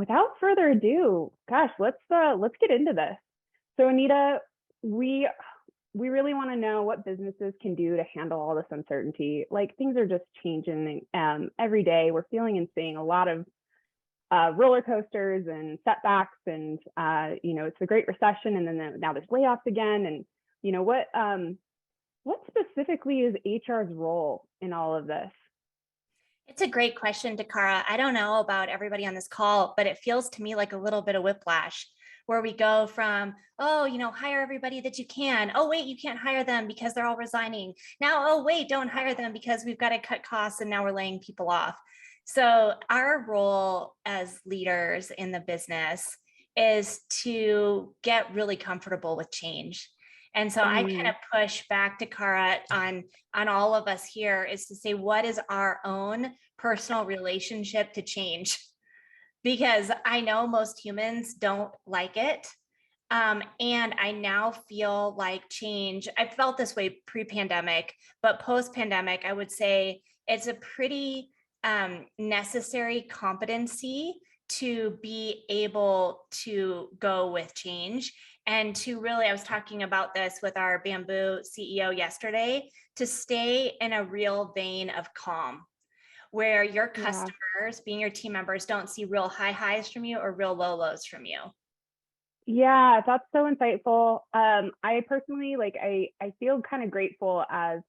without further ado, gosh, let's get into this. So Anita, we really want to know what businesses can do to handle all this uncertainty. Like things are just changing every day. We're feeling and seeing a lot of roller coasters and setbacks, and it's the Great Recession, and then now there's layoffs again. And what specifically is HR's role in all of this? It's a great question, Takara. I don't know about everybody on this call, but it feels to me like a little bit of whiplash where we go from, hire everybody that you can. Oh, wait, you can't hire them because they're all resigning. Now, oh, wait, don't hire them because we've got to cut costs and now we're laying people off. So our role as leaders in the business is to get really comfortable with change. And so I kind of push back to Kara on all of us here is to say, what is our own personal relationship to change? Because I know most humans don't like it. And I now feel like change, I felt this way pre-pandemic, but post-pandemic, I would say it's a pretty necessary competency to be able to go with change and to really, I was talking about this with our Bamboo CEO yesterday, to stay in a real vein of calm, where your customers, being your team members, don't see real high highs from you or real low lows from you. Yeah, that's so insightful. I personally, I feel kind of grateful as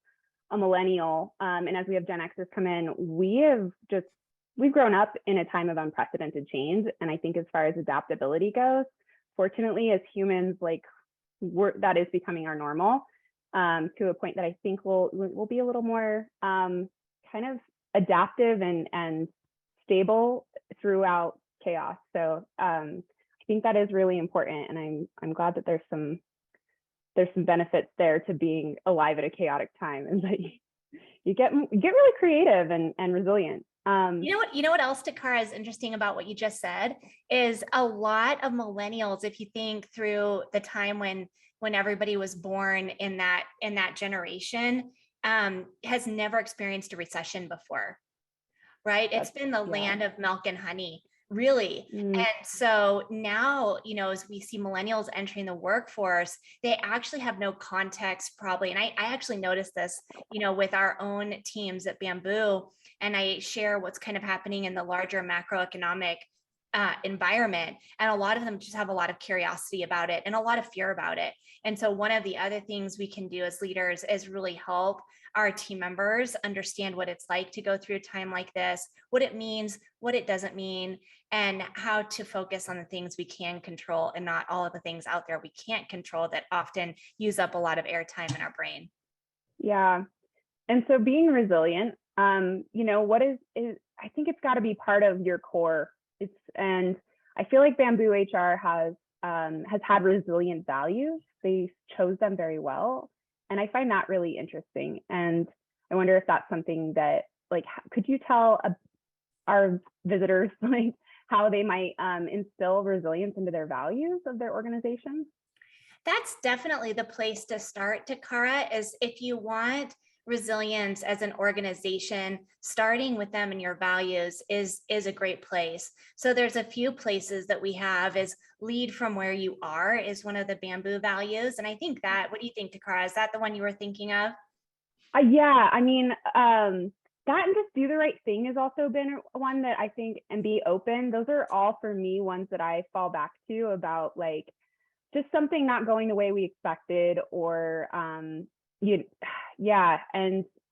a millennial, and as we have Gen Xers come in, we've grown up in a time of unprecedented change. And I think as far as adaptability goes, fortunately, as humans, that is becoming our normal, to a point that I think we'll be a little more kind of adaptive and stable throughout chaos. So I think that is really important, and I'm glad that there's some benefits there to being alive at a chaotic time, and that you get really creative and resilient. You know what else, Takara, is interesting about what you just said is a lot of millennials, if you think through the time when everybody was born in that generation, has never experienced a recession before, right? It's been the land of milk and honey, really. And so now, as we see millennials entering the workforce, they actually have no context probably. And I actually noticed this, with our own teams at Bamboo, and I share what's kind of happening in the larger macroeconomic environment. And a lot of them just have a lot of curiosity about it and a lot of fear about it. And so one of the other things we can do as leaders is really help our team members understand what it's like to go through a time like this, what it means, what it doesn't mean, and how to focus on the things we can control and not all of the things out there we can't control that often use up a lot of airtime in our brain. Yeah. And so being resilient, what is I think it's got to be part of your core. And I feel like BambooHR has had resilient values. They chose them very well. And I find that really interesting. And I wonder if that's something that, could you tell our visitors, how they might instill resilience into their values of their organization? That's definitely the place to start, Takara, is if you want resilience as an organization, starting with them and your values is a great place. So there's a few places that we have is lead from where you are is one of the Bamboo values. And I think what do you think, Takara? Is that the one you were thinking of? Yeah, I mean, that and just do the right thing has also been one that I think, and be open. Those are all for me ones that I fall back to about just something not going the way we expected, or and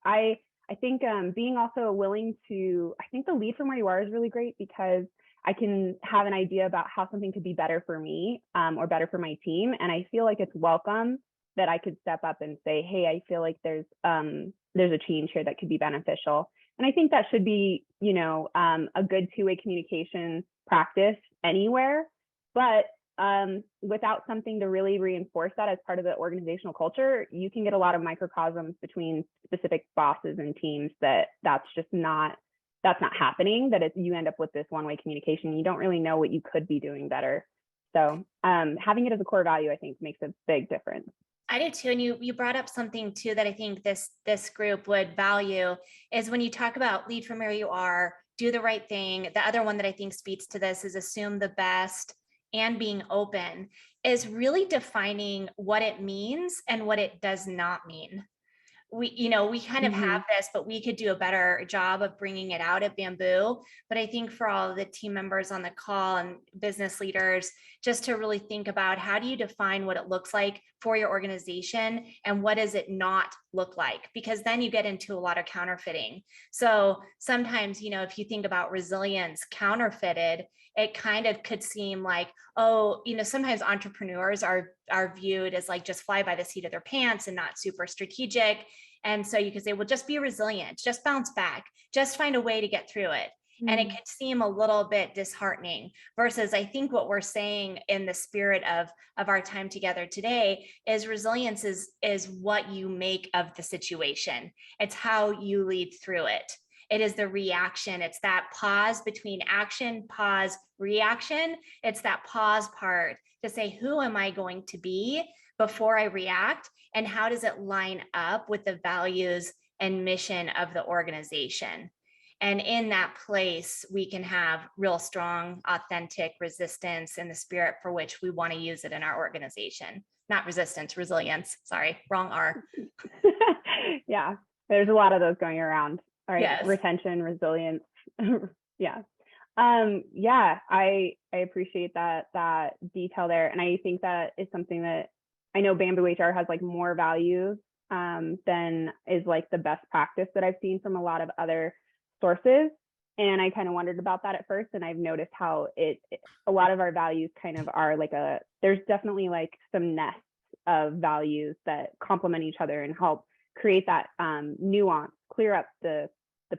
I think being also willing to, I think the lead from where you are is really great, because I can have an idea about how something could be better for me or better for my team, and I feel like it's welcome that I could step up and say, hey, I feel like there's a change here that could be beneficial. And I think that should be a good two-way communication practice anywhere, but without something to really reinforce that as part of the organizational culture, you can get a lot of microcosms between specific bosses and teams that's not happening, that you end up with this one-way communication. You don't really know what you could be doing better. So having it as a core value, I think, makes a big difference. I do too. And you brought up something too that I think this group would value is when you talk about lead from where you are, do the right thing. The other one that I think speaks to this is assume the best and being open, is really defining what it means and what it does not mean. We kind of have this, but we could do a better job of bringing it out at Bamboo. But I think for all of the team members on the call and business leaders, just to really think about, how do you define what it looks like for your organization and what does it not look like? Because then you get into a lot of counterfeiting. So sometimes, if you think about resilience counterfeited, it kind of could seem like, oh, sometimes entrepreneurs are viewed as like just fly by the seat of their pants and not super strategic. And so you could say, well, just be resilient, just bounce back, just find a way to get through it. And it could seem a little bit disheartening, versus I think what we're saying in the spirit of our time together today is resilience is what you make of the situation. It's how you lead through it. It is the reaction. It's that pause between action, pause, reaction. It's that pause part to say, who am I going to be before I react? And how does it line up with the values and mission of the organization? And in that place, we can have real strong, authentic resistance in the spirit for which we want to use it in our organization. Not resistance, resilience. Sorry, wrong R. Yeah, there's a lot of those going around. All right, Yes. Retention, resilience. Yeah. I appreciate that detail there. And I think that is something that I know BambooHR has like more values than is like the best practice that I've seen from a lot of other sources. And I kind of wondered about that at first. And I've noticed how a lot of our values kind of are like there's definitely like some nests of values that complement each other and help create that nuance, clear up the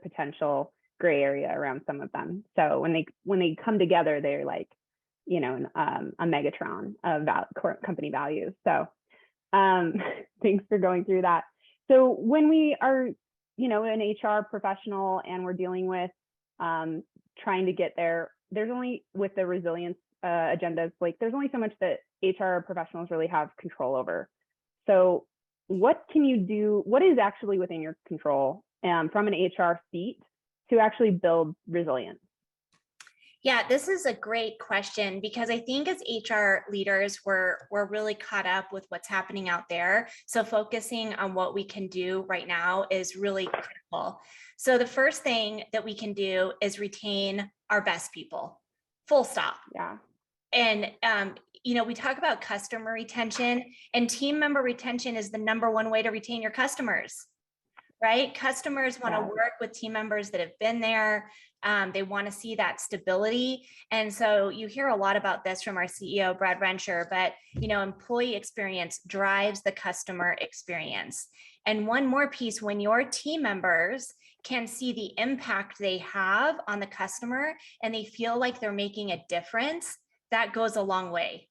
potential gray area around some of them. So when they come together, they're like, a Megatron of company values. So thanks for going through that. So when we are, an HR professional and we're dealing with trying to get there, there's only, with the resilience agendas, like there's only so much that HR professionals really have control over. So what can you do? What is actually within your control from an HR seat to actually build resilience? Yeah, this is a great question, because I think as HR leaders, we're really caught up with what's happening out there. So focusing on what we can do right now is really critical. So the first thing that we can do is retain our best people, full stop. Yeah. And, we talk about customer retention, and team member retention is the number one way to retain your customers, right? Customers want to work with team members that have been there. They want to see that stability. And so you hear a lot about this from our CEO, Brad Rensher, but, employee experience drives the customer experience. And one more piece, when your team members can see the impact they have on the customer and they feel like they're making a difference, that goes a long way.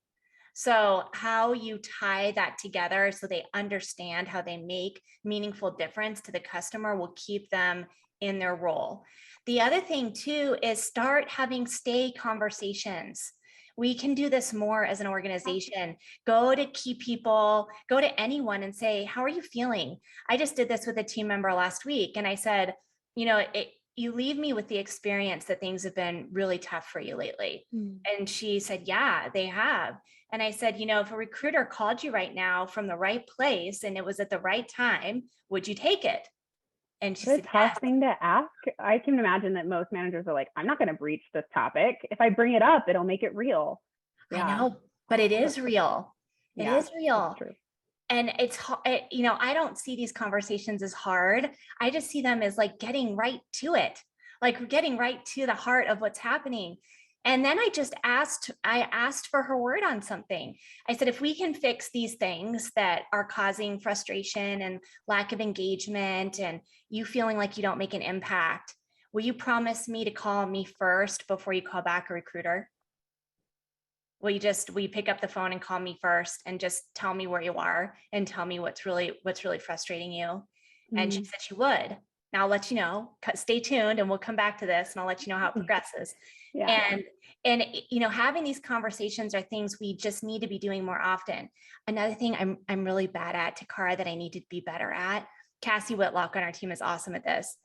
So how you tie that together so they understand how they make meaningful difference to the customer will keep them in their role. The other thing too is start having stay conversations. We can do this more as an organization. Go to key people, go to anyone and say, how are you feeling? I just did this with a team member last week. And I said, you leave me with the experience that things have been really tough for you lately. And she said, yeah, they have. And I said, if a recruiter called you right now from the right place and it was at the right time, would you take it? And she said, it's a tough thing to ask. I can imagine that most managers are like, I'm not going to breach this topic. If I bring it up, it'll make it real. Yeah. I know, but it is real. It is real. True. And it's, I don't see these conversations as hard. I just see them as like getting right to it, like getting right to the heart of what's happening. And then I asked for her word on something. I said, if we can fix these things that are causing frustration and lack of engagement and you feeling like you don't make an impact, will you promise me to call me first before you call back a recruiter? Will you pick up the phone and call me first and just tell me where you are and tell me what's really frustrating you? And she said she would. Now I'll let you know, stay tuned and we'll come back to this and I'll let you know how it progresses. And having these conversations are things we just need to be doing more often. Another thing I'm really bad at, Takara, that I need to be better at. Cassie Whitlock on our team is awesome at this,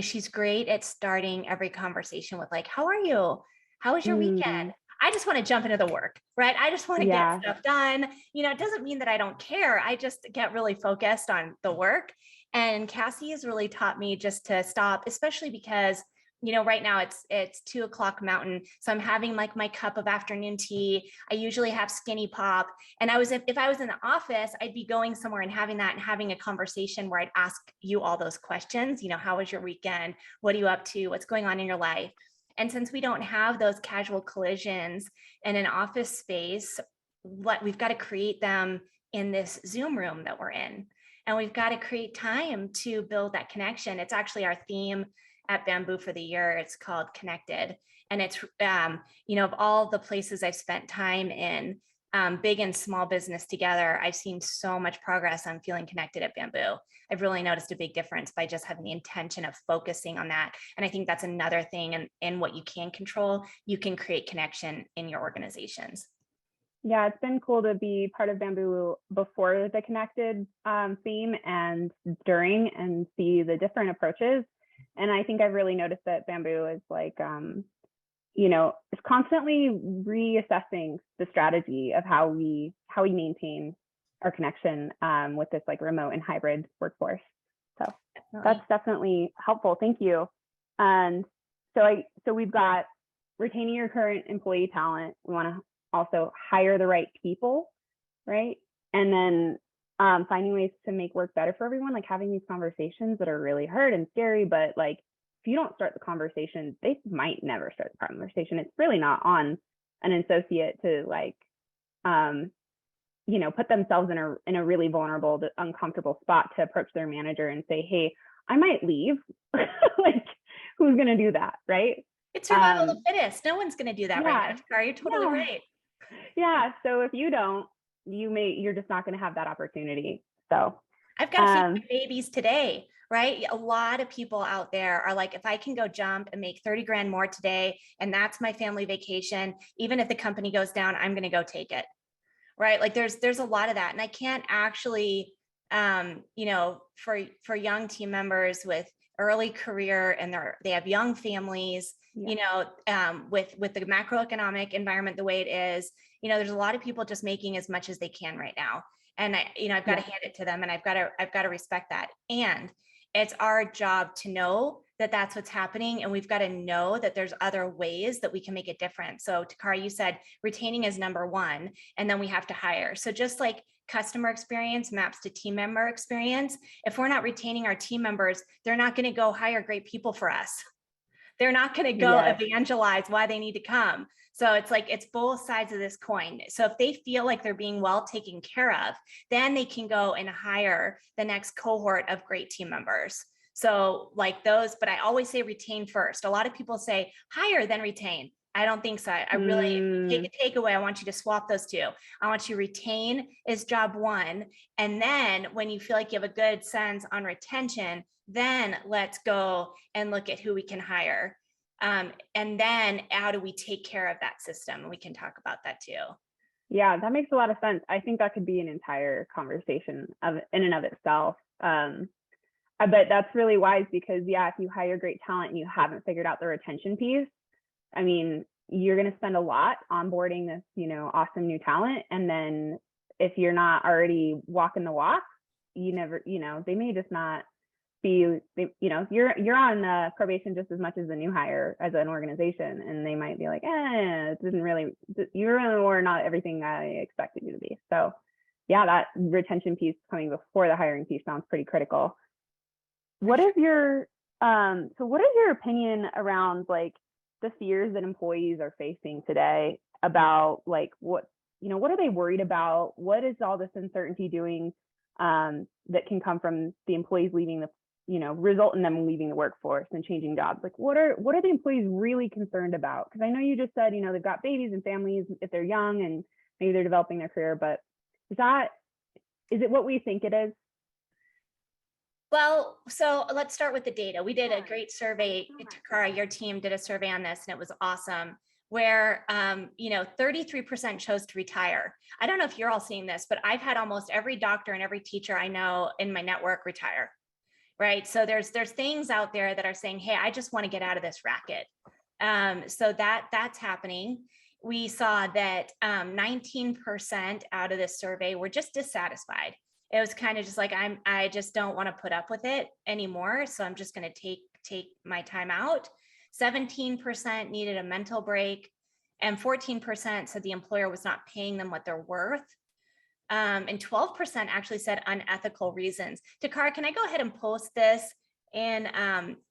she's great at starting every conversation with like, how are you? How was your Mm, weekend? I just want to jump into the work, right? I just want to get yeah. stuff done. It doesn't mean that I don't care. I just get really focused on the work. And Cassie has really taught me just to stop, especially because right now it's 2 o'clock Mountain. So I'm having like my cup of afternoon tea. I usually have skinny pop. And if I was in the office, I'd be going somewhere and having that and having a conversation where I'd ask you all those questions. How was your weekend? What are you up to? What's going on in your life? And since we don't have those casual collisions in an office space, we've got to create them in this Zoom room that we're in. And we've got to create time to build that connection. It's actually our theme at Bamboo for the year. It's called Connected. And it's, of all the places I've spent time in, big and small business together, I've seen so much progress on feeling connected at Bamboo. I've really noticed a big difference by just having the intention of focusing on that. And I think that's another thing in what you can control. You can create connection in your organizations. Yeah, it's been cool to be part of Bamboo before the Connected theme and during, and see the different approaches. And I think I've really noticed that Bamboo is like, is constantly reassessing the strategy of how we maintain our connection with this like remote and hybrid workforce. So that's definitely helpful. Thank you. And so we've got retaining your current employee talent. We want to also hire the right people, right? And then finding ways to make work better for everyone, like having these conversations that are really hard and scary, but like if you don't start the conversation, they might never start the conversation. It's really not on an associate to like, put themselves in a really vulnerable, uncomfortable spot to approach their manager and say, hey, I might leave. Like, who's going to do that, right? It's survival of the fittest. No one's going to do that right now, Tara. You're totally right. Yeah. So if you don't, you're just not going to have that opportunity. So I've got a few babies today, right? A lot of people out there are like, if I can go jump and make 30 grand more today, and that's my family vacation, even if the company goes down, I'm going to go take it. Right. Like there's a lot of that. And I can't actually, for young team members with early career and they have young families, with the macroeconomic environment the way it is, there's a lot of people just making as much as they can right now. And I've got to hand it to them, and I've got to respect that. And it's our job to know that that's what's happening. And we've got to know that there's other ways that we can make it different. So Takara, you said retaining is number one, and then we have to hire. So just like customer experience maps to team member experience, if we're not retaining our team members, they're not going to go hire great people for us. They're not going to go evangelize why they need to come. So it's like, it's both sides of this coin. So if they feel like they're being well taken care of, then they can go and hire the next cohort of great team members. So like those, but I always say retain first. A lot of people say hire, then retain. I don't think so. I really, if you take a takeaway, I want you to swap those two. I want you to retain is job one. And then when you feel like you have a good sense on retention, then let's go and look at who we can hire. And then how do we take care of that system? We can talk about that too. Yeah, that makes a lot of sense. I think that could be an entire conversation in and of itself. I bet that's really wise because if you hire great talent and you haven't figured out the retention piece, I mean, you're going to spend a lot onboarding this, awesome new talent. And then if you're not already walking the walk, you never, they may just not be, you're on probation just as much as the new hire as an organization. And they might be like, it didn't really, you really were not everything I expected you to be. So yeah, that retention piece coming before the hiring piece sounds pretty critical. What is your opinion around like the fears that employees are facing today about like what are they worried about? What is all this uncertainty doing that can come from the employees leaving result in them leaving the workforce and changing jobs? Like what are the employees really concerned about? Because I know you just said, they've got babies and families if they're young and maybe they're developing their career, but is it what we think it is? Well, so let's start with the data. We did a great survey. Takara, your team did a survey on this, and it was awesome. Where 33% chose to retire. I don't know if you're all seeing this, but I've had almost every doctor and every teacher I know in my network retire. right? So there's things out there that are saying, hey, I just want to get out of this racket. So that's happening. We saw that 19% out of this survey were just dissatisfied. It was kind of just like, I just don't want to put up with it anymore. So I'm just going to take my time out. 17% needed a mental break, and 14% said the employer was not paying them what they're worth. And 12% actually said unethical reasons. Takara, can I go ahead and post this in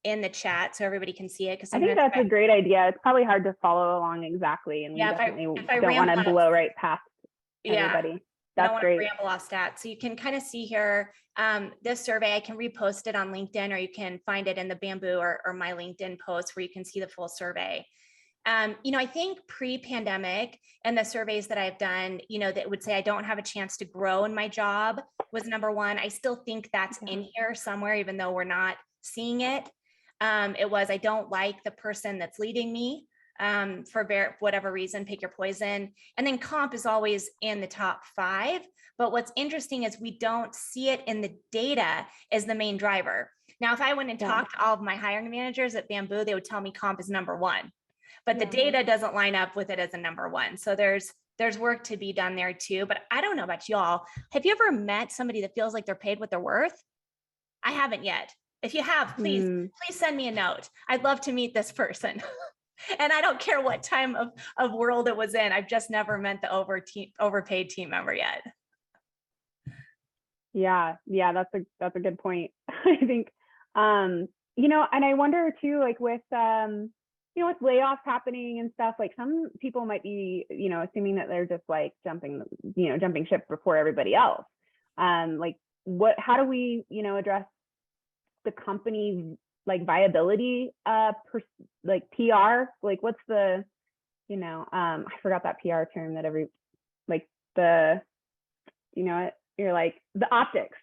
the chat so everybody can see it? Because I think that's a great idea. It's probably hard to follow along exactly, and we definitely don't want to blow right past everybody. That's great. Ramble off stats. So you can kind of see here, this survey, I can repost it on LinkedIn, or you can find it in the Bamboo or my LinkedIn post where you can see the full survey. I think pre-pandemic and the surveys that I've done, that would say I don't have a chance to grow in my job was number one. I still think that's in here somewhere, even though we're not seeing it. It was, I don't like the person that's leading me. For whatever reason, pick your poison. And then comp is always in the top 5. But what's interesting is we don't see it in the data as the main driver. Now, if I went and talked to all of my hiring managers at Bamboo, they would tell me comp is number 1. But the data doesn't line up with it as a number 1. So there's work to be done there too. But I don't know about y'all. Have you ever met somebody that feels like they're paid what they're worth? I haven't yet. If you have, please send me a note. I'd love to meet this person. And I don't care what time of world it was in. I've just never met the overpaid team member yet. Yeah, that's a good point. I think, and I wonder too, like with with layoffs happening and stuff, like some people might be, assuming that they're just like jumping ship before everybody else. Like how do we, address the company like viability, like PR, like what's the, I forgot that PR term that you're like the optics.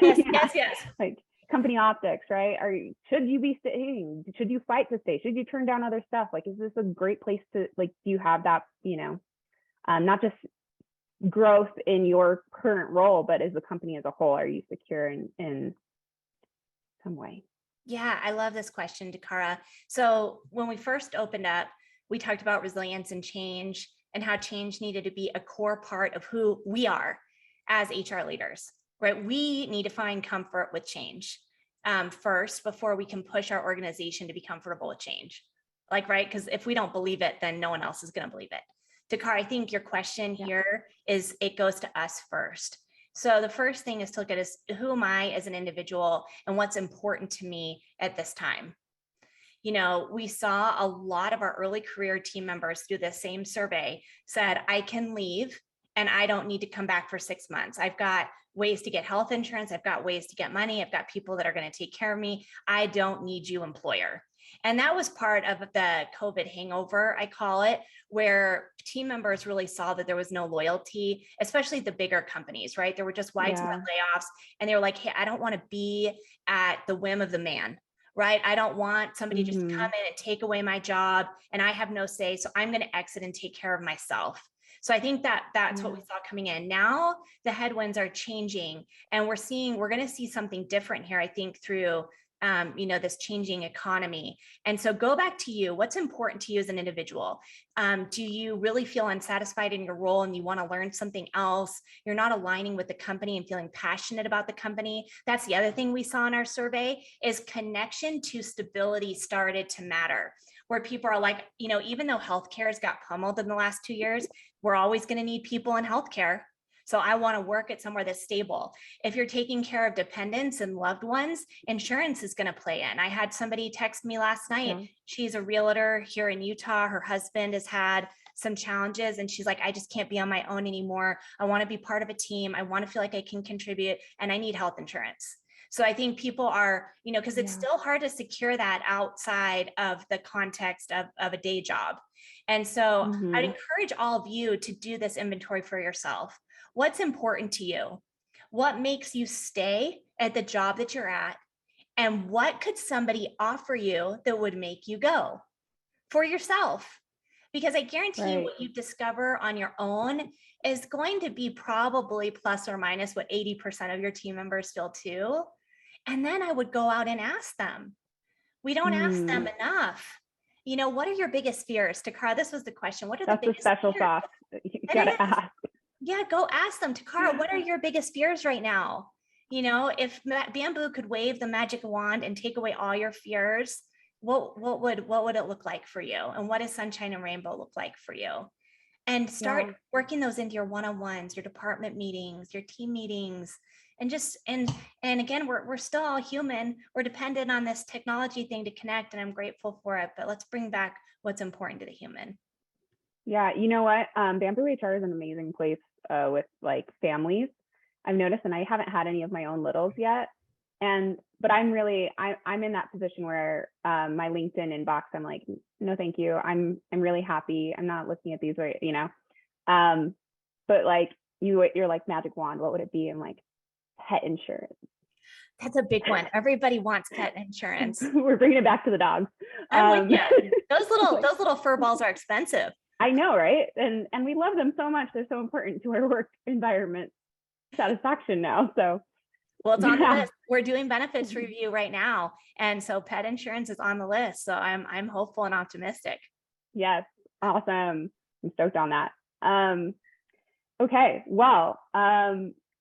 Yes. Like company optics, right? Should you be staying? Should you fight to stay? Should you turn down other stuff? Like, is this a great place to, like, do you have that, not just growth in your current role, but as a company as a whole, are you secure in some way? Yeah, I love this question, Takara. So when we first opened up, we talked about resilience and change and how change needed to be a core part of who we are as HR leaders, right? We need to find comfort with change first before we can push our organization to be comfortable with change. Like, right? Because if we don't believe it, then no one else is going to believe it. Takara, I think your question here is, it goes to us first. So the first thing is to look at who am I as an individual and what's important to me at this time. We saw a lot of our early career team members do the same survey, said, I can leave and I don't need to come back for 6 months. I've got ways to get health insurance. I've got ways to get money. I've got people that are going to take care of me. I don't need you, employer. And that was part of the COVID hangover, I call it, where team members really saw that there was no loyalty, especially the bigger companies, right? There were just widespread layoffs, and they were like, hey, I don't want to be at the whim of the man, right? I don't want somebody just to come in and take away my job, and I have no say. So I'm going to exit and take care of myself. So I think that's what we saw coming in. Now the headwinds are changing, and we're going to see something different here, I think, through this changing economy. And so go back to you. What's important to you as an individual? Do you really feel unsatisfied in your role and you want to learn something else? You're not aligning with the company and feeling passionate about the company. That's the other thing we saw in our survey, is connection to stability started to matter, where people are like, even though healthcare has got pummeled in the last 2 years, we're always going to need people in healthcare. So I want to work at somewhere that's stable. If you're taking care of dependents and loved ones, insurance is going to play in. I had somebody text me last night. She's a realtor here in Utah. Her husband has had some challenges, and she's like, I just can't be on my own anymore. I want to be part of a team. I want to feel like I can contribute, and I need health insurance. So I think people are, because it's still hard to secure that outside of the context of a day job. And so I'd encourage all of you to do this inventory for yourself. What's important to you? What makes you stay at the job that you're at? And what could somebody offer you that would make you go for yourself? Because I guarantee you what you discover on your own is going to be probably plus or minus what 80% of your team members feel too. And then I would go out and ask them. We don't ask them enough. What are your biggest fears? Takara, this was the question. What are the biggest special fears? sauce. You gotta ask. Yeah, go ask them. Takara, what are your biggest fears right now? If Bamboo could wave the magic wand and take away all your fears, what would it look like for you? And what does sunshine and rainbow look like for you? And start working those into your one-on-ones, your department meetings, your team meetings, and just and again, we're still all human. We're dependent on this technology thing to connect, and I'm grateful for it. But let's bring back what's important to the human. Yeah, you know what? BambooHR is an amazing place with like families. I've noticed, and I haven't had any of my own littles yet. But I'm in that position where my LinkedIn inbox, I'm like, no, thank you. I'm really happy. I'm not looking at these right, but like you're like magic wand, what would it be? I'm like, pet insurance. That's a big one. Everybody wants pet insurance. We're bringing it back to the dogs. I'm with you. Those little fur balls are expensive. I know, right? And we love them so much. They're so important to our work environment satisfaction now. So well, it's on the list. We're doing benefits review right now. And so pet insurance is on the list. So I'm hopeful and optimistic. Yes. Awesome. I'm stoked on that. Okay. Well,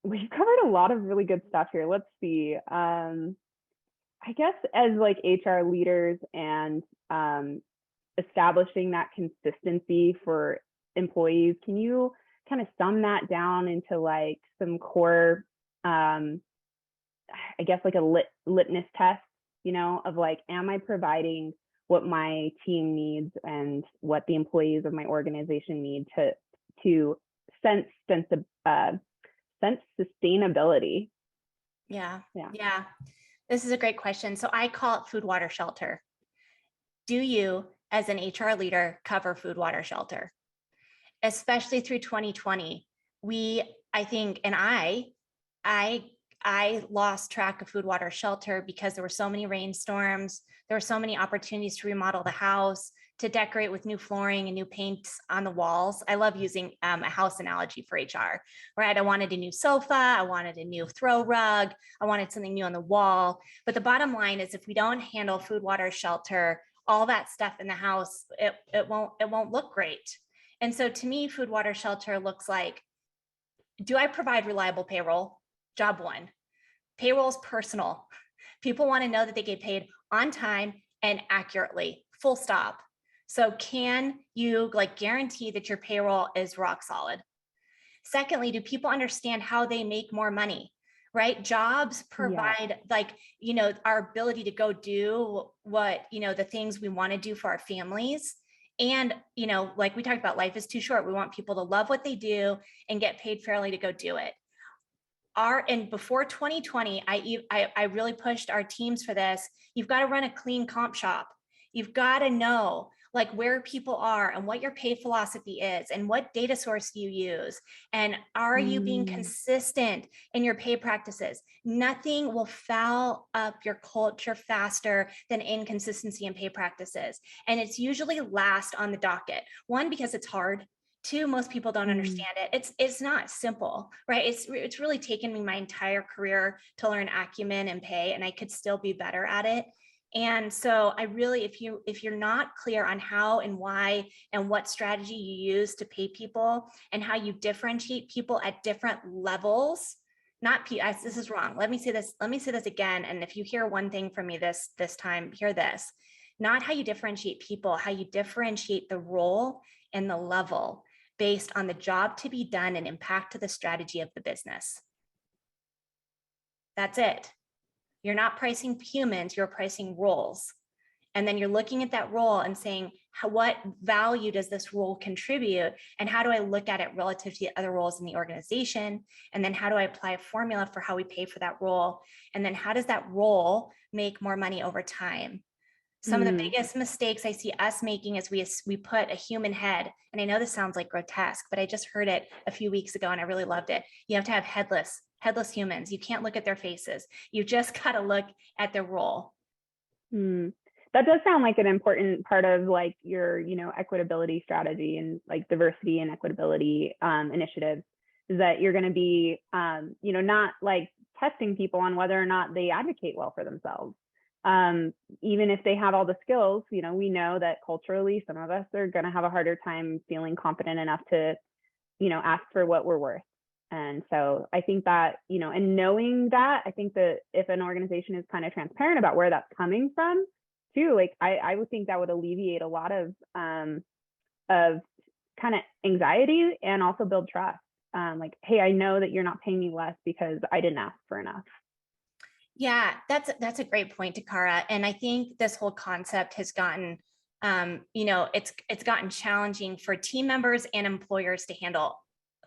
we've covered a lot of really good stuff here. Let's see. I guess as like HR leaders and establishing that consistency for employees, can you kind of sum that down into like some core, I guess like a litmus test, of like, am I providing what my team needs and what the employees of my organization need to sense sustainability? Yeah. This is a great question. So I call it food, water, shelter. Do you, as an HR leader, cover food, water, shelter? Especially through 2020, I lost track of food, water, shelter because there were so many rainstorms. There were so many opportunities to remodel the house, to decorate with new flooring and new paints on the walls. I love using a house analogy for HR, right? I wanted a new sofa. I wanted a new throw rug. I wanted something new on the wall. But the bottom line is if we don't handle food, water, shelter, all that stuff in the house, it won't look great. And so to me, food, water, shelter looks like, do I provide reliable payroll? Job one. Payroll is personal. People want to know that they get paid on time and accurately, full stop. So can you guarantee that your payroll is rock solid? Secondly, do people understand how they make more money? Right? Jobs provide our ability to go do what, the things we want to do for our families. And, like we talked about, life is too short. We want people to love what they do and get paid fairly to go do it. And before 2020, I really pushed our teams for this. You've got to run a clean comp shop. You've got to know where people are and what your pay philosophy is and what data source you use. And are you being consistent in your pay practices? Nothing will foul up your culture faster than inconsistency in pay practices. And it's usually last on the docket. One, because it's hard. Two, most people don't understand it. It's not simple, right? It's really taken me my entire career to learn acumen and pay, and I could still be better at it. And so I really, if you're not clear on how and why and what strategy you use to pay people and how you differentiate people at different levels, this is wrong. Let me say this again. And if you hear one thing from me this time, hear this. Not how you differentiate people, how you differentiate the role and the level based on the job to be done and impact to the strategy of the business. That's it. You're not pricing humans, you're pricing roles. And then you're looking at that role and saying, what value does this role contribute? And how do I look at it relative to the other roles in the organization? And then how do I apply a formula for how we pay for that role? And then how does that role make more money over time? Some of the biggest mistakes I see us making is we put a human head, and I know this sounds like grotesque, but I just heard it a few weeks ago and I really loved it. You have to have headless humans. You can't look at their faces. You just got to look at their role. That does sound like an important part of your, equitability strategy and diversity and equitability initiatives, is that you're going to be, not testing people on whether or not they advocate well for themselves. Even if they have all the skills, we know that culturally, some of us are going to have a harder time feeling confident enough to, ask for what we're worth. And so I think that, and knowing that, I think that if an organization is kind of transparent about where that's coming from too, like I would think that would alleviate a lot of kind of anxiety and also build trust. Like, hey, I know that you're not paying me less because I didn't ask for enough. Yeah, that's a great point, Takara. And I think this whole concept has gotten, it's gotten challenging for team members and employers to handle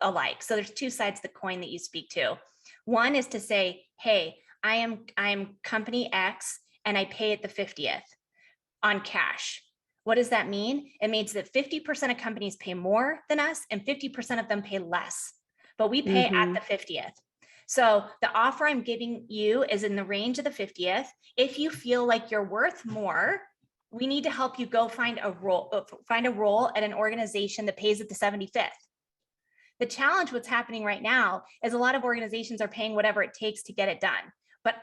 alike. So there's two sides of the coin that you speak to. One is to say, hey, I am company X and I pay at the 50th on cash. What does that mean? It means that 50% of companies pay more than us and 50% of them pay less, but we pay at the 50th. So the offer I'm giving you is in the range of the 50th. If you feel like you're worth more, we need to help you go find a role at an organization that pays at the 75th. The challenge, what's happening right now, is a lot of organizations are paying whatever it takes to get it done. But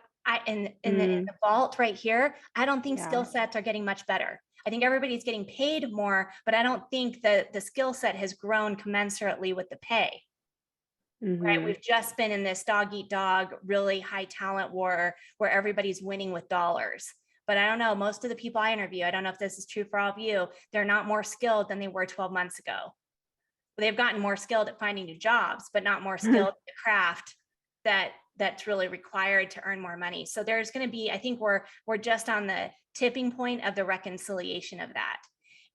in the vault right here, I don't think skill sets are getting much better. I think everybody's getting paid more, but I don't think that the skill set has grown commensurately with the pay. Right. We've just been in this dog eat dog, really high talent war where everybody's winning with dollars. But I don't know, most of the people I interview, I don't know if this is true for all of you, they're not more skilled than they were 12 months ago. They've gotten more skilled at finding new jobs, but not more skilled at the craft that's really required to earn more money. So there's going to be, I think we're just on the tipping point of the reconciliation of that.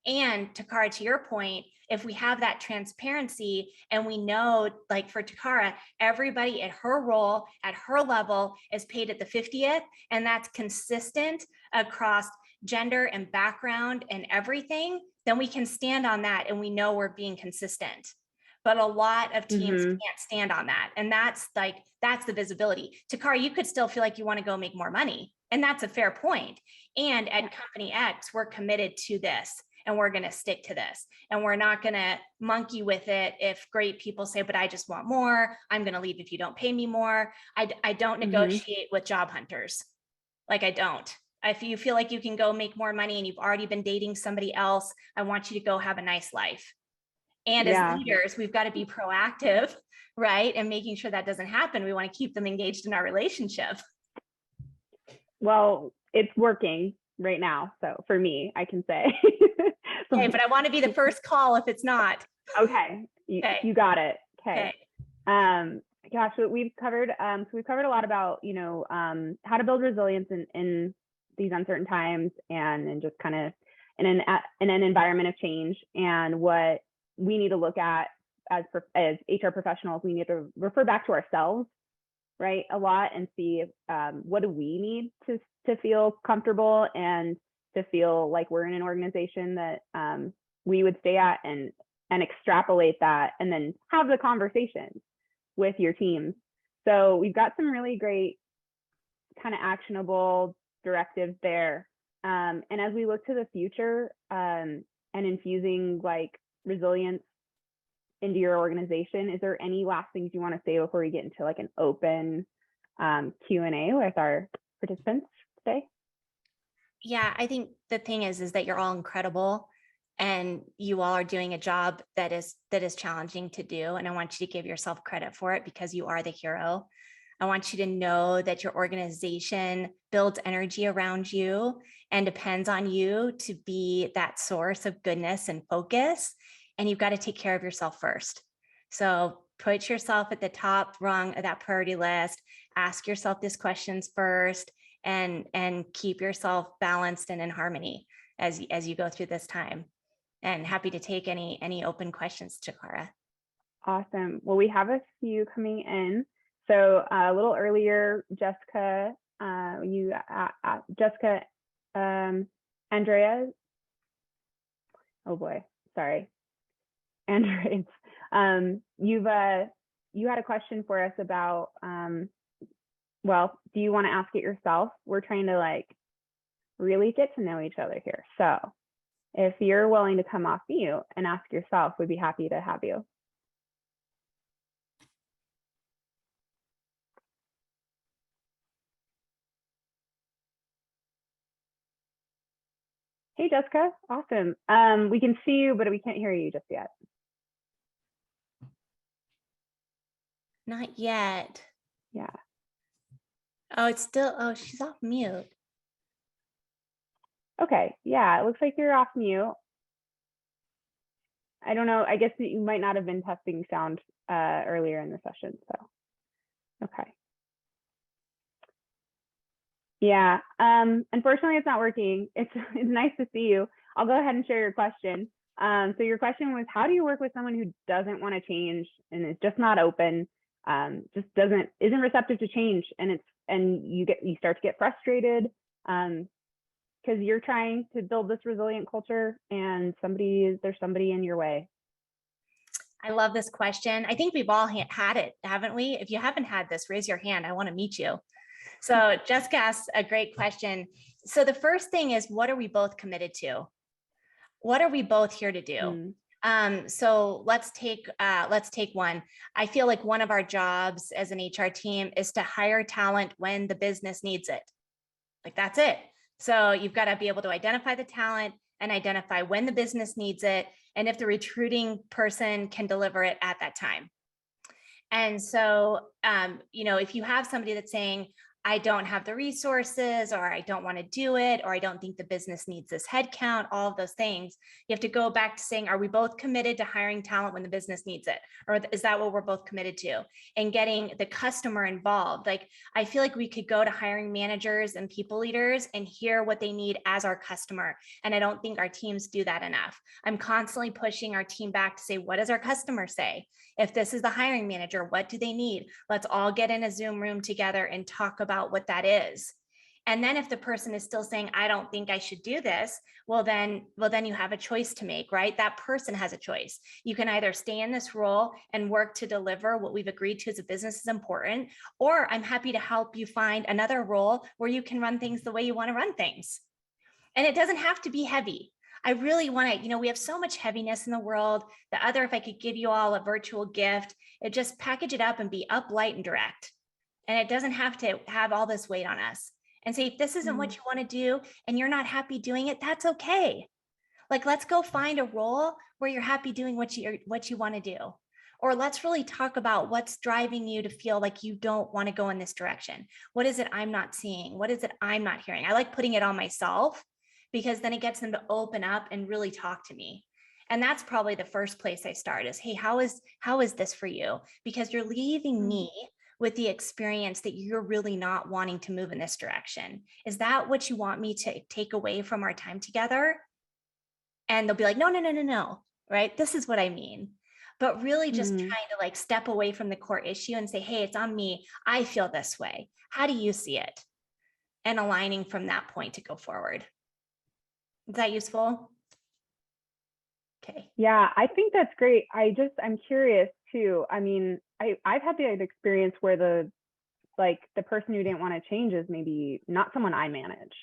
And Takara, to your point, if we have that transparency and we know, like for Takara, everybody at her role, at her level is paid at the 50th, and that's consistent across gender and background and everything, then we can stand on that and we know we're being consistent. But a lot of teams can't stand on that. And that's the visibility. Takara, you could still feel like you want to go make more money. And that's a fair point. And at Company X, we're committed to this. And we're going to stick to this. And we're not going to monkey with it if great people say, but I just want more. I'm going to leave if you don't pay me more. I don't negotiate with job hunters. Like I don't. If you feel like you can go make more money and you've already been dating somebody else, I want you to go have a nice life. And as leaders, we've got to be proactive, right? And making sure that doesn't happen. We want to keep them engaged in our relationship. Well, it's working right now. So for me, I can say. Okay, but I want to be the first call if it's not. Okay, you got it. Okay. Gosh, so we've covered a lot about, how to build resilience in these uncertain times and just kind of in an environment of change, and what we need to look at as HR professionals. We need to refer back to ourselves, right, a lot, and see what do we need to feel comfortable and to feel like we're in an organization that we would stay at, and extrapolate that, and then have the conversations with your teams. So we've got some really great kind of actionable directives there. And as we look to the future and infusing like resilience into your organization, is there any last things you want to say before we get into like an open Q&A with our participants today? Yeah, I think the thing is that you're all incredible and you all are doing a job that is challenging to do. And I want you to give yourself credit for it because you are the hero. I want you to know that your organization builds energy around you and depends on you to be that source of goodness and focus. And you've got to take care of yourself first. So put yourself at the top rung of that priority list. Ask yourself these questions first. And keep yourself balanced and in harmony as you go through this time. And happy to take any open questions, Takara. Awesome. Well, we have a few coming in. So a little earlier, Jessica, Andrea. Oh boy, sorry, Andrea. You had a question for us about. Well, do you want to ask it yourself? We're trying to like really get to know each other here. So if you're willing to come off mute and ask yourself, we'd be happy to have you. Hey, Jessica. Awesome. We can see you, but we can't hear you just yet. Not yet. Yeah. Oh, it's still, oh, she's off mute. Okay. Yeah, it looks like you're off mute. I don't know. I guess that you might not have been testing sound earlier in the session. So, okay. Yeah. Unfortunately, it's not working. It's nice to see you. I'll go ahead and share your question. So your question was, how do you work with someone who doesn't want to change and is just not open, just isn't receptive to change, and you start to get frustrated because you're trying to build this resilient culture and there's somebody in your way. I love this question. I think we've all had it, haven't we? If you haven't had this, raise your hand. I want to meet you. So Jessica asked a great question. So the first thing is, what are we both committed to? What are we both here to do? So let's take one. I feel like one of our jobs as an HR team is to hire talent when the business needs it. Like, that's it. So you've got to be able to identify the talent and identify when the business needs it, and if the recruiting person can deliver it at that time. And so, if you have somebody that's saying, I don't have the resources, or I don't want to do it, or I don't think the business needs this headcount, all of those things, you have to go back to saying, are we both committed to hiring talent when the business needs it? Or is that what we're both committed to? And getting the customer involved. Like, I feel like we could go to hiring managers and people leaders and hear what they need as our customer. And I don't think our teams do that enough. I'm constantly pushing our team back to say, what does our customer say? If this is the hiring manager, what do they need? Let's all get in a Zoom room together and talk about what that is. And then if the person is still saying, I don't think I should do this, well, then you have a choice to make, right? That person has a choice. You can either stay in this role and work to deliver what we've agreed to as a business is important, or I'm happy to help you find another role where you can run things the way you want to run things. And it doesn't have to be heavy. I really want to, we have so much heaviness in the world. The other, if I could give you all a virtual gift, it just package it up and be up, light, and direct. And it doesn't have to have all this weight on us. And say, if this isn't what you want to do and you're not happy doing it, that's okay. Like, let's go find a role where you're happy doing what you want to do. Or let's really talk about what's driving you to feel like you don't want to go in this direction. What is it I'm not seeing? What is it I'm not hearing? I like putting it on myself, because then it gets them to open up and really talk to me. And that's probably the first place I start is, hey, how is this for you? Because you're leaving me with the experience that you're really not wanting to move in this direction. Is that what you want me to take away from our time together? And they'll be like, no, right? This is what I mean. But really just trying to step away from the core issue and say, hey, it's on me. I feel this way. How do you see it? And aligning from that point to go forward. Is that useful? Okay. Yeah, I think that's great. I'm curious too. I mean, I've had the experience where the person who didn't want to change is maybe not someone I manage.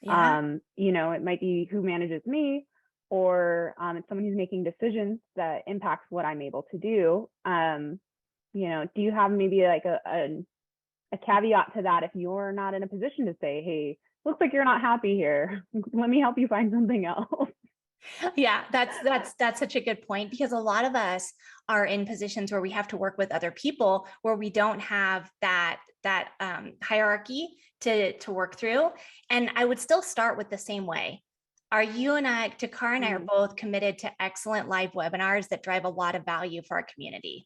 Yeah. It might be who manages me, or it's someone who's making decisions that impacts what I'm able to do. Do you have maybe like a caveat to that if you're not in a position to say, hey, looks like you're not happy here. Let me help you find something else. Yeah, that's such a good point, because a lot of us are in positions where we have to work with other people where we don't have that hierarchy to work through. And I would still start with the same way. Takara and I are both committed to excellent live webinars that drive a lot of value for our community.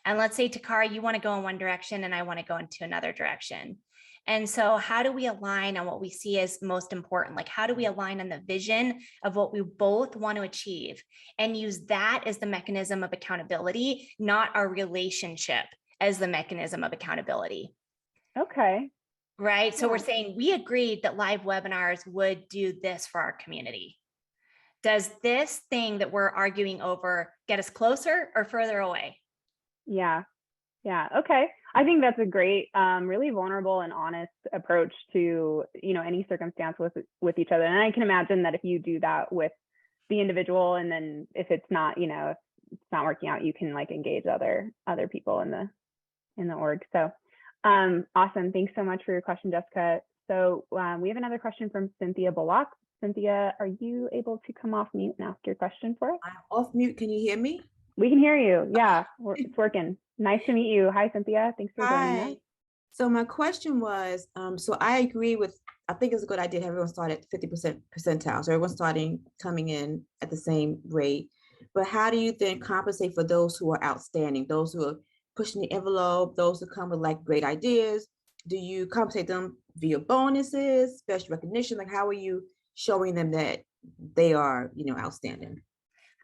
And let's say, Takara, you want to go in one direction and I want to go into another direction. And so how do we align on what we see as most important? Like, how do we align on the vision of what we both want to achieve and use that as the mechanism of accountability, not our relationship as the mechanism of accountability? Okay. Right. So we're saying we agreed that live webinars would do this for our community. Does this thing that we're arguing over get us closer or further away? Yeah. Okay. I think that's a great, really vulnerable and honest approach to, any circumstance with each other. And I can imagine that if you do that with the individual, and then if it's not, if it's not working out, you can engage other people in the org. So awesome. Thanks so much for your question, Jessica. So we have another question from Cynthia Bullock. Cynthia, are you able to come off mute and ask your question for us? I'm off mute. Can you hear me? We can hear you. Yeah, it's working. Nice to meet you. Hi, Cynthia. Thanks for joining us. Hi. So my question was, so I agree with, I think it's a good idea to have everyone start at 50% percentile. So everyone's coming in at the same rate. But how do you then compensate for those who are outstanding, those who are pushing the envelope, those who come with like great ideas? Do you compensate them via bonuses, special recognition? Like how are you showing them that they are, outstanding?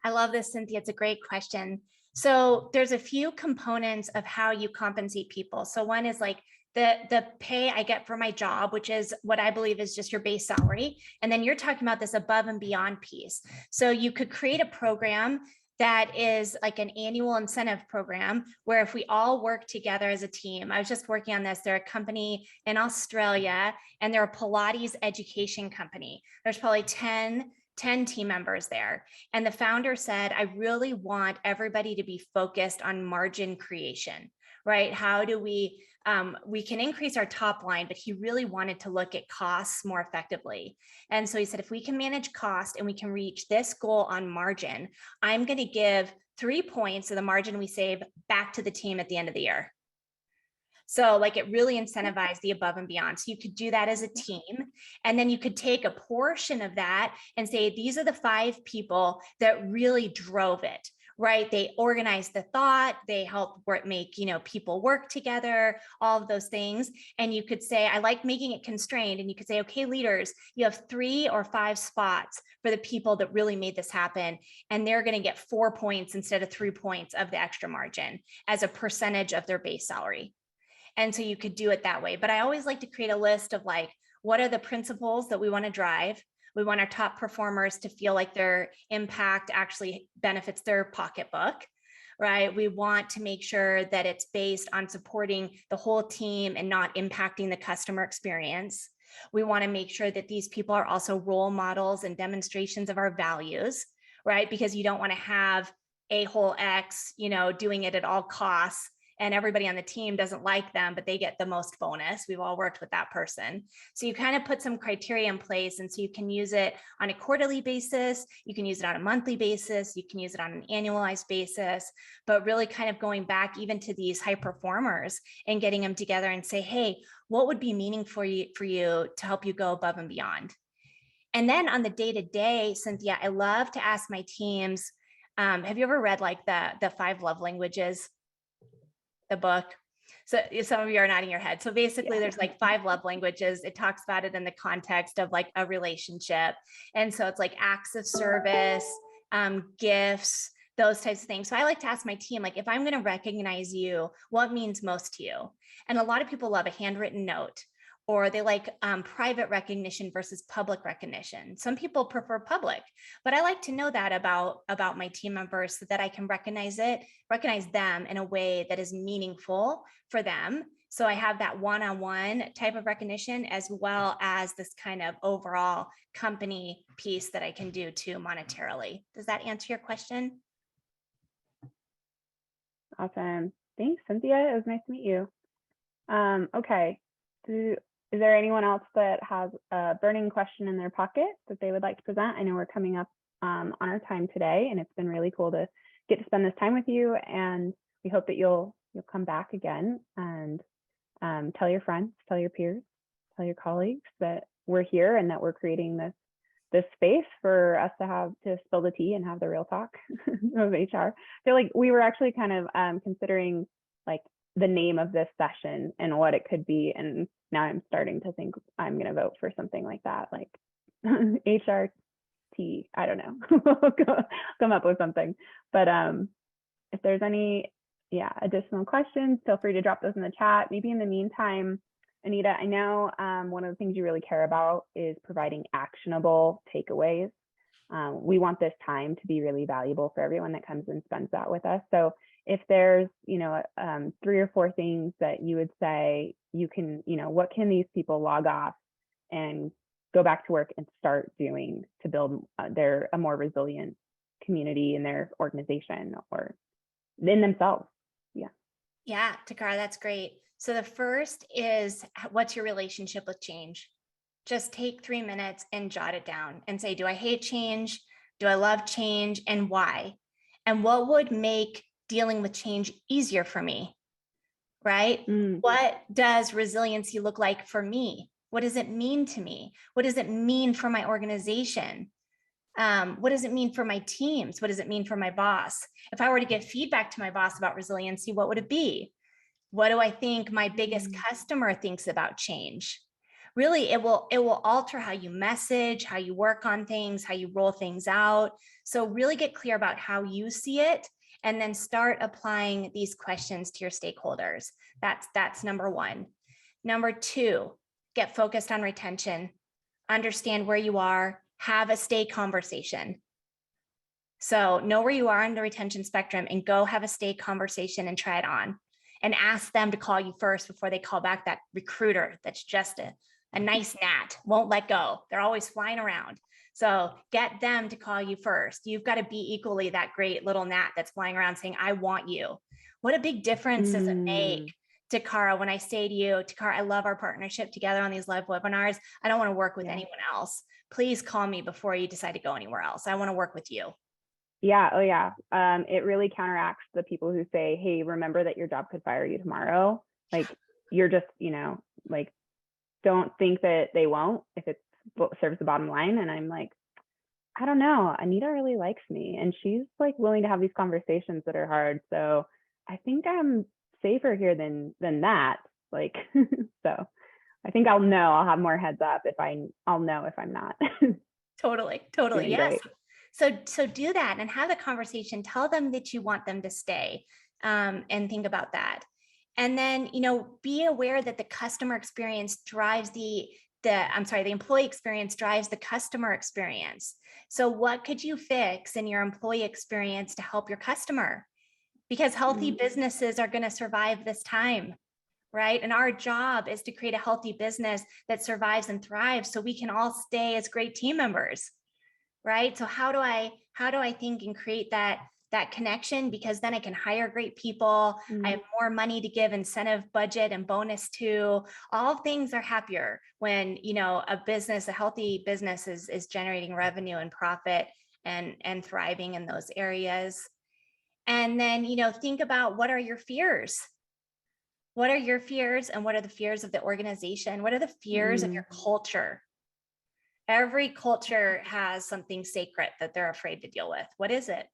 I love this, Cynthia. It's a great question. So there's a few components of how you compensate people. So one is like the pay I get for my job, which is what I believe is just your base salary. And then you're talking about this above and beyond piece. So you could create a program that is like an annual incentive program where if we all work together as a team, I was just working on this. They're a company in Australia and they're a Pilates education company. There's probably 10 team members there. And the founder said, I really want everybody to be focused on margin creation, right? How do we can increase our top line, but he really wanted to look at costs more effectively. And so he said, if we can manage cost and we can reach this goal on margin, I'm going to give 3 points of the margin we save back to the team at the end of the year. So like it really incentivized the above and beyond. So you could do that as a team. And then you could take a portion of that and say, these are the 5 people that really drove it, right? They organized the thought, they helped make, people work together, all of those things. And you could say, I like making it constrained. And you could say, okay, leaders, you have 3 or 5 spots for the people that really made this happen. And they're going to get 4 points instead of 3 points of the extra margin as a percentage of their base salary. And so you could do it that way. But I always like to create a list of like, what are the principles that we want to drive? We want our top performers to feel like their impact actually benefits their pocketbook, right? We want to make sure that it's based on supporting the whole team and not impacting the customer experience. We want to make sure that these people are also role models and demonstrations of our values, right? Because you don't want to have a whole X, doing it at all costs. And everybody on the team doesn't like them, but they get the most bonus. We've all worked with that person. So you kind of put some criteria in place. And so you can use it on a quarterly basis. You can use it on a monthly basis. You can use it on an annualized basis, but really kind of going back even to these high performers and getting them together and say, hey, what would be meaningful for you to help you go above and beyond? And then on the day-to-day, Cynthia, I love to ask my teams, have you ever read like the 5 love languages? The book. So some of you are nodding your head. So basically there's like 5 love languages. It talks about it in the context of like a relationship. And so it's like acts of service, gifts, those types of things. So I like to ask my team, like, if I'm going to recognize you, what means most to you? And a lot of people love a handwritten note, or they like private recognition versus public recognition. Some people prefer public, but I like to know that about my team members so that I can recognize them in a way that is meaningful for them. So I have that one-on-one type of recognition as well as this kind of overall company piece that I can do too monetarily. Does that answer your question? Awesome. Thanks, Cynthia. It was nice to meet you. Okay. Is there anyone else that has a burning question in their pocket that they would like to present? I know we're coming up on our time today, and it's been really cool to get to spend this time with you. And we hope that you'll come back again and tell your friends, tell your peers, tell your colleagues that we're here and that we're creating this space for us to spill the tea and have the real talk of HR. I feel like we were actually kind of considering like the name of this session and what it could be, and now I'm starting to think I'm going to vote for something like that, like HRT. I don't know. Come up with something. But if there's any additional questions, feel free to drop those in the chat. Maybe in the meantime, Anita, I know one of the things you really care about is providing actionable takeaways. We want this time to be really valuable for everyone that comes and spends that with us. So if there's, 3 or 4 things that you would say you can, what can these people log off and go back to work and start doing to build a more resilient community in their organization or in themselves? Yeah, Takara, that's great. So the first is, what's your relationship with change? Just take 3 minutes and jot it down and say, do I hate change? Do I love change, and why? And what would make dealing with change easier for me, right? What does resiliency look like for me? What does it mean to me? What does it mean for my organization? What does it mean for my teams? What does it mean for my boss? If I were to give feedback to my boss about resiliency, what would it be? What do I think my biggest customer thinks about change? Really, it will alter how you message, how you work on things, how you roll things out. So really get clear about how you see it, and then start applying these questions to your stakeholders. That's number one. Number two, get focused on retention. Understand where you are, have a stay conversation. So know where you are on the retention spectrum and go have a stay conversation and try it on. And ask them to call you first before they call back that recruiter that's just a nice gnat, won't let go. They're always flying around. So get them to call you first. You've got to be equally that great little gnat that's flying around saying, I want you. What a big difference does it make, Takara, when I say to you, Takara, I love our partnership together on these live webinars. I don't want to work with anyone else. Please call me before you decide to go anywhere else. I want to work with you. Yeah. Oh yeah. It really counteracts the people who say, hey, remember that your job could fire you tomorrow. Like, you're just, like, don't think that they won't if it serves the bottom line. And I'm like, I don't know. Anita really likes me, and she's like willing to have these conversations that are hard. So I think I'm safer here than that. Like, so I think I'll know. I'll have more heads up if I'll know if I'm not. Totally. Yes. So do that and have the conversation. Tell them that you want them to stay, and think about that. And then, be aware that the customer experience drives the employee experience drives the customer experience. So what could you fix in your employee experience to help your customer? Because healthy businesses are going to survive this time, right? And our job is to create a healthy business that survives and thrives so we can all stay as great team members, right? So how do I think and create that connection? Because then I can hire great people. I have more money to give incentive, budget, and bonus to. All things are happier when, a healthy business is generating revenue and profit and thriving in those areas. And then, think about, what are your fears? What are your fears, and what are the fears of the organization? What are the fears of your culture? Every culture has something sacred that they're afraid to deal with. What is it?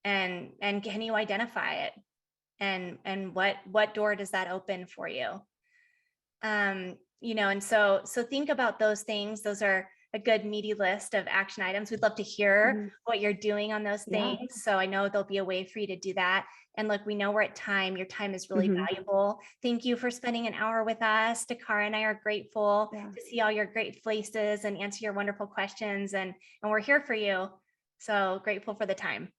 And can you identify it? And what door does that open for you? And so think about those things. Those are a good meaty list of action items. We'd love to hear what you're doing on those things. Yeah. So I know there'll be a way for you to do that. And look, we know we're at time. Your time is really valuable. Thank you for spending an hour with us. Takara and I are grateful to see all your great faces and answer your wonderful questions. And we're here for you. So grateful for the time.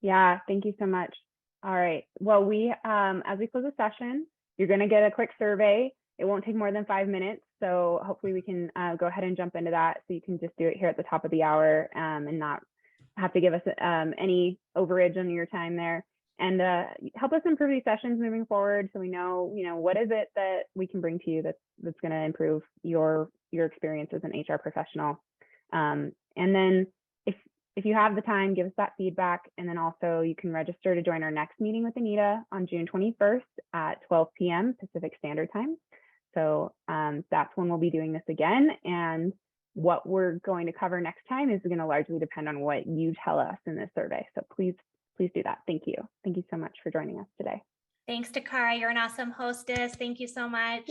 Yeah, thank you so much. All right. Well, as we close the session, you're going to get a quick survey. It won't take more than 5 minutes. So hopefully we can go ahead and jump into that. So you can just do it here at the top of the hour, and not have to give us any overage on your time there. And help us improve these sessions moving forward, so we know, what is it that we can bring to you that's going to improve your experience as an HR professional. And then if you have the time, give us that feedback. And then also you can register to join our next meeting with Anita on June 21st at 12 p.m. Pacific Standard Time. So that's when we'll be doing this again. And what we're going to cover next time is going to largely depend on what you tell us in this survey. So please do that. Thank you. Thank you so much for joining us today. Thanks, Takara. You're an awesome hostess. Thank you so much.